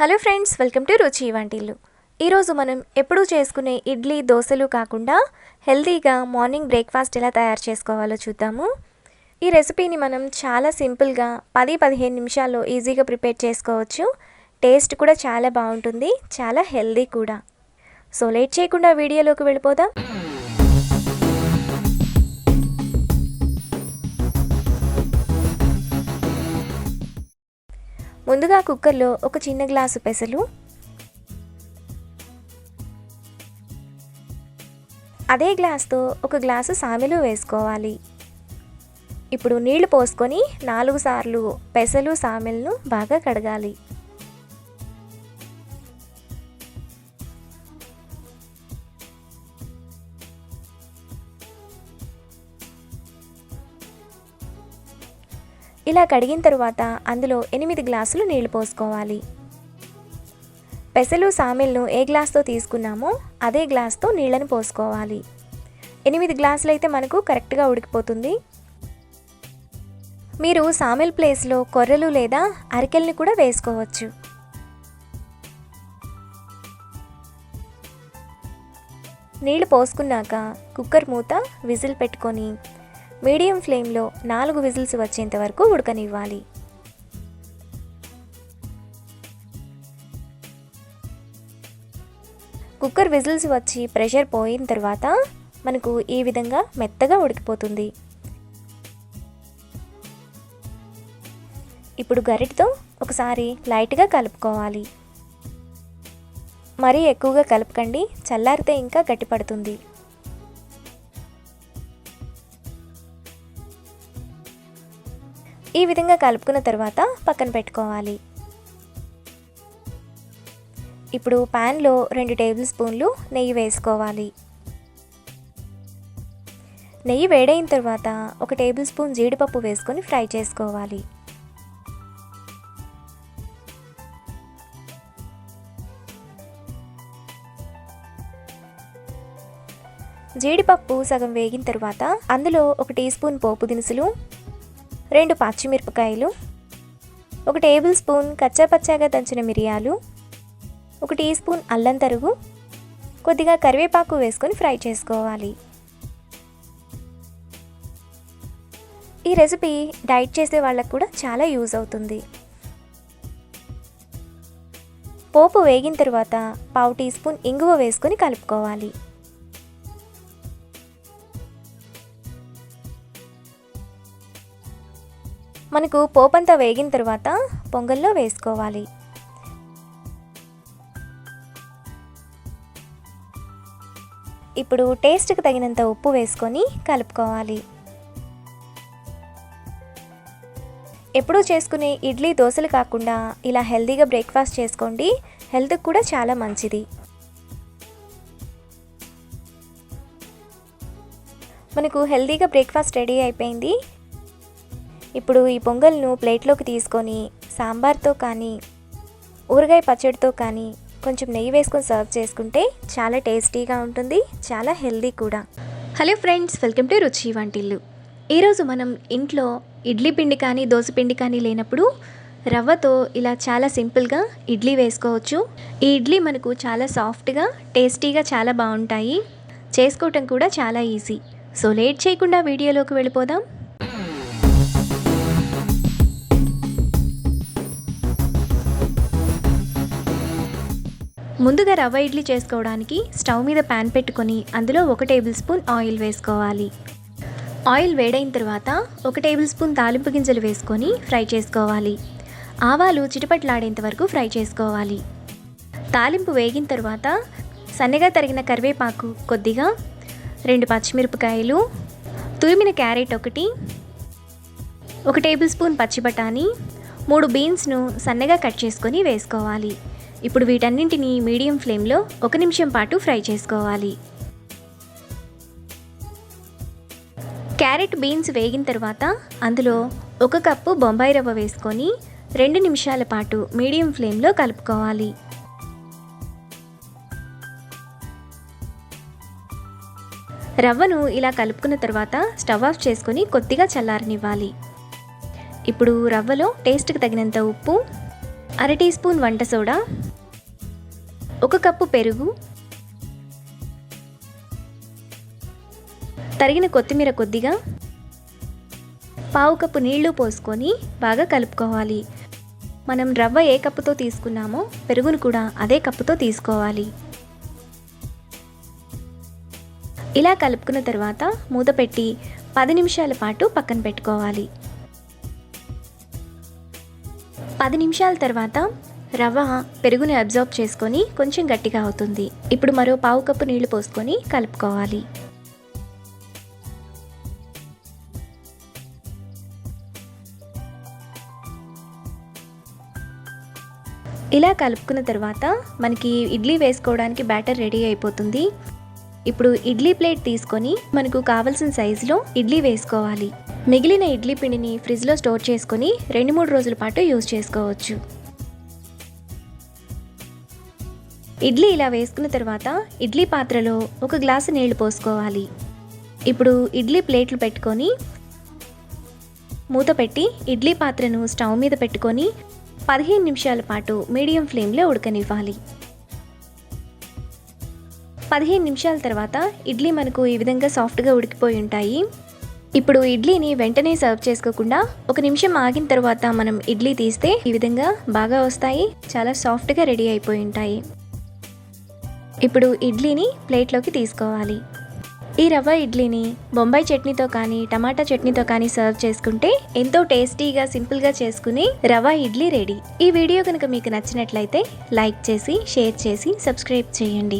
Hello friends, welcome to రుచి వంటిల్లు. ఈరోజు మనం ఎప్పుడూ చేసుకునే ఇడ్లీ దోశలు కాకుండా హెల్తీగా మార్నింగ్ బ్రేక్ఫాస్ట్ ఎలా తయారు చేసుకోవాలో చూద్దాము. ఈ రెసిపీని మనం చాలా సింపుల్గా 10-15 నిమిషాల్లో ఈజీగా ప్రిపేర్ చేసుకోవచ్చు. టేస్ట్ కూడా చాలా బాగుంటుంది, చాలా హెల్తీ కూడా. సో లేట్ చేయకుండా వీడియోలోకి వెళ్ళిపోదాం. ముందుగా కుక్కర్లో ఒక చిన్న గ్లాసు పెసలు, అదే గ్లాస్తో ఒక గ్లాసు సామెలు వేసుకోవాలి. ఇప్పుడు నీళ్లు పోసుకొని 4 సార్లు పెసలు సామెలను బాగా కడగాలి. ఇలా కడిగిన తర్వాత అందులో 8 గ్లాసులు నీళ్లు పోసుకోవాలి. పెసలు సామెలను ఏ గ్లాస్తో తీసుకున్నామో అదే గ్లాస్తో నీళ్ళని పోసుకోవాలి. 8 గ్లాసులు అయితే మనకు కరెక్ట్గా ఉడికిపోతుంది. మీరు సామెల్ ప్లేస్లో కొర్రలు లేదా అరికెల్ని కూడా వేసుకోవచ్చు. నీళ్లు పోసుకున్నాక కుక్కర్ మూత విజిల్ పెట్టుకొని మీడియం ఫ్లేమ్లో 4 విజిల్స్ వచ్చేంత వరకు ఉడకనివ్వాలి. కుక్కర్ విజిల్స్ వచ్చి ప్రెషర్ పోయిన తర్వాత మనకు ఈ విధంగా మెత్తగా ఉడికిపోతుంది. ఇప్పుడు గరిటతో ఒకసారి లైట్గా కలుపుకోవాలి. మరీ ఎక్కువగా కలపకండి, చల్లారితే ఇంకా గట్టిపడుతుంది. ఈ విధంగా కలుపుకున్న తర్వాత పక్కన పెట్టుకోవాలి. ఇప్పుడు ప్యాన్లో 2 టేబుల్ స్పూన్లు నెయ్యి వేసుకోవాలి. నెయ్యి వేడైన తర్వాత 1 టేబుల్ స్పూన్ జీడిపప్పు వేసుకొని ఫ్రై చేసుకోవాలి. జీడిపప్పు సగం వేగిన తర్వాత అందులో 1 టీ స్పూన్ పోపు దినుసులు, 2 పచ్చిమిరపకాయలు, 1 టేబుల్ స్పూన్ కచ్చాపచ్చాగా దంచిన మిరియాలు, 1 టీ స్పూన్ అల్లం తరుగు, కొద్దిగా కరివేపాకు వేసుకొని ఫ్రై చేసుకోవాలి. ఈ రెసిపీ డైట్ చేసే వాళ్ళకు కూడా చాలా యూజ్ అవుతుంది. పోపు వేగిన తర్వాత 1/2 టీ స్పూన్ ఇంగువ వేసుకొని కలుపుకోవాలి. మనకు పోపంతా వేగిన తర్వాత పొంగల్లో వేసుకోవాలి. ఇప్పుడు టేస్ట్కి తగినంత ఉప్పు వేసుకొని కలుపుకోవాలి. ఎప్పుడూ చేసుకునే ఇడ్లీ దోశలు కాకుండా ఇలా హెల్తీగా బ్రేక్ఫాస్ట్ చేసుకోండి, హెల్త్కి కూడా చాలా మంచిది. మనకు హెల్తీగా బ్రేక్ఫాస్ట్ రెడీ అయిపోయింది. ఇప్పుడు ఈ పొంగల్ను ప్లేట్లోకి తీసుకొని సాంబార్తో కానీ ఊరగాయ పచ్చడితో కానీ కొంచెం నెయ్యి వేసుకొని సర్వ్ చేసుకుంటే చాలా టేస్టీగా ఉంటుంది, చాలా హెల్తీ కూడా. హలో ఫ్రెండ్స్, వెల్కమ్ టు రుచి వంటిల్లు. ఈరోజు మనం ఇంట్లో ఇడ్లీ పిండి కానీ దోశ పిండి కానీ లేనప్పుడు రవ్వతో ఇలా చాలా సింపుల్గా ఇడ్లీ వేసుకోవచ్చు. ఈ ఇడ్లీ మనకు చాలా సాఫ్ట్గా టేస్టీగా చాలా బాగుంటాయి. చేసుకోవటం కూడా చాలా ఈజీ. సో లేట్ చేయకుండా వీడియోలోకి వెళ్ళిపోదాం. ముందుగా రవ్వ ఇడ్లీ చేసుకోవడానికి స్టవ్ మీద ప్యాన్ పెట్టుకొని అందులో 1 టేబుల్ స్పూన్ ఆయిల్ వేసుకోవాలి. ఆయిల్ వేడైన తర్వాత 1 టేబుల్ స్పూన్ తాలింపు గింజలు వేసుకొని ఫ్రై చేసుకోవాలి. ఆవాలు చిటపట్లాడేంత వరకు ఫ్రై చేసుకోవాలి. తాలింపు వేగిన తర్వాత సన్నగా తరిగిన కరివేపాకు కొద్దిగా, 2 పచ్చిమిరపకాయలు, తురిమిన క్యారెట్ 1 టేబుల్ స్పూన్ పచ్చి బఠానీ, 3 బీన్స్ను సన్నగా కట్ చేసుకొని వేసుకోవాలి. ఇప్పుడు వీటన్నింటినీ మీడియం ఫ్లేమ్లో 1 నిమిషం పాటు ఫ్రై చేసుకోవాలి. క్యారెట్ బీన్స్ వేగిన తర్వాత అందులో 1 కప్పు బొంబాయి రవ్వ వేసుకొని 2 నిమిషాల పాటు మీడియం ఫ్లేమ్లో కలుపుకోవాలి. రవ్వను ఇలా కలుపుకున్న తర్వాత స్టవ్ ఆఫ్ చేసుకొని కొద్దిగా చల్లారనివ్వాలి. ఇప్పుడు రవ్వలో టేస్ట్కి తగినంత ఉప్పు, 1 టీ స్పూన్ వంట సోడా, 1 కప్పు పెరుగు, తరిగిన కొత్తిమీర కొద్దిగా, 1/2 కప్పు నీళ్లు పోసుకొని బాగా కలుపుకోవాలి. మనం రవ్వ ఏ కప్పుతో తీసుకున్నామో పెరుగును కూడా అదే కప్పుతో తీసుకోవాలి. ఇలా కలుపుకున్న తర్వాత మూత పెట్టి 10 నిమిషాల పాటు పక్కన పెట్టుకోవాలి. 10 నిమిషాల తర్వాత రవ్వ పెరుగుని అబ్జార్బ్ చేసుకొని కొంచెం గట్టిగా అవుతుంది. ఇప్పుడు మరో 1/2 కప్పు నీళ్లు పోసుకొని కలుపుకోవాలి. ఇలా కలుపుకున్న తర్వాత మనకి ఇడ్లీ వేసుకోవడానికి బ్యాటర్ రెడీ అయిపోతుంది. ఇప్పుడు ఇడ్లీ ప్లేట్ తీసుకొని మనకు కావాల్సిన సైజులో ఇడ్లీ వేసుకోవాలి. మిగిలిన ఇడ్లీ పిండిని ఫ్రిడ్జ్లో స్టోర్ చేసుకొని 2-3 రోజుల పాటు యూజ్ చేసుకోవచ్చు. ఇడ్లీ ఇలా వేసుకున్న తర్వాత ఇడ్లీ పాత్రలో 1 గ్లాసు నీళ్లు పోసుకోవాలి. ఇప్పుడు ఇడ్లీ ప్లేట్లు పెట్టుకొని మూత పెట్టి ఇడ్లీ పాత్రను స్టవ్ మీద పెట్టుకొని 15 నిమిషాల పాటు మీడియం ఫ్లేమ్లో ఉడకనివ్వాలి. 15 నిమిషాల తర్వాత ఇడ్లీ మనకు ఈ విధంగా సాఫ్ట్గా ఉడికిపోయి ఉంటాయి. ఇప్పుడు ఇడ్లీని వెంటనే సర్వ్ చేసుకోకుండా 1 నిమిషం ఆగిన తర్వాత మనం ఇడ్లీ తీస్తే ఈ విధంగా బాగా వస్తాయి. చాలా సాఫ్ట్గా రెడీ అయిపోయి ఉంటాయి. ఇప్పుడు ఇడ్లీని ప్లేట్లోకి తీసుకోవాలి. ఈ రవ్వ ఇడ్లీని బొంబాయి చట్నీతో కానీ టమాటా చట్నీతో కానీ సర్వ్ చేసుకుంటే ఎంతో టేస్టీగా సింపుల్గా చేసుకుని రవ్వ ఇడ్లీ రెడీ. ఈ వీడియో కనుక మీకు నచ్చినట్లయితే లైక్ చేసి, షేర్ చేసి, సబ్స్క్రైబ్ చేయండి.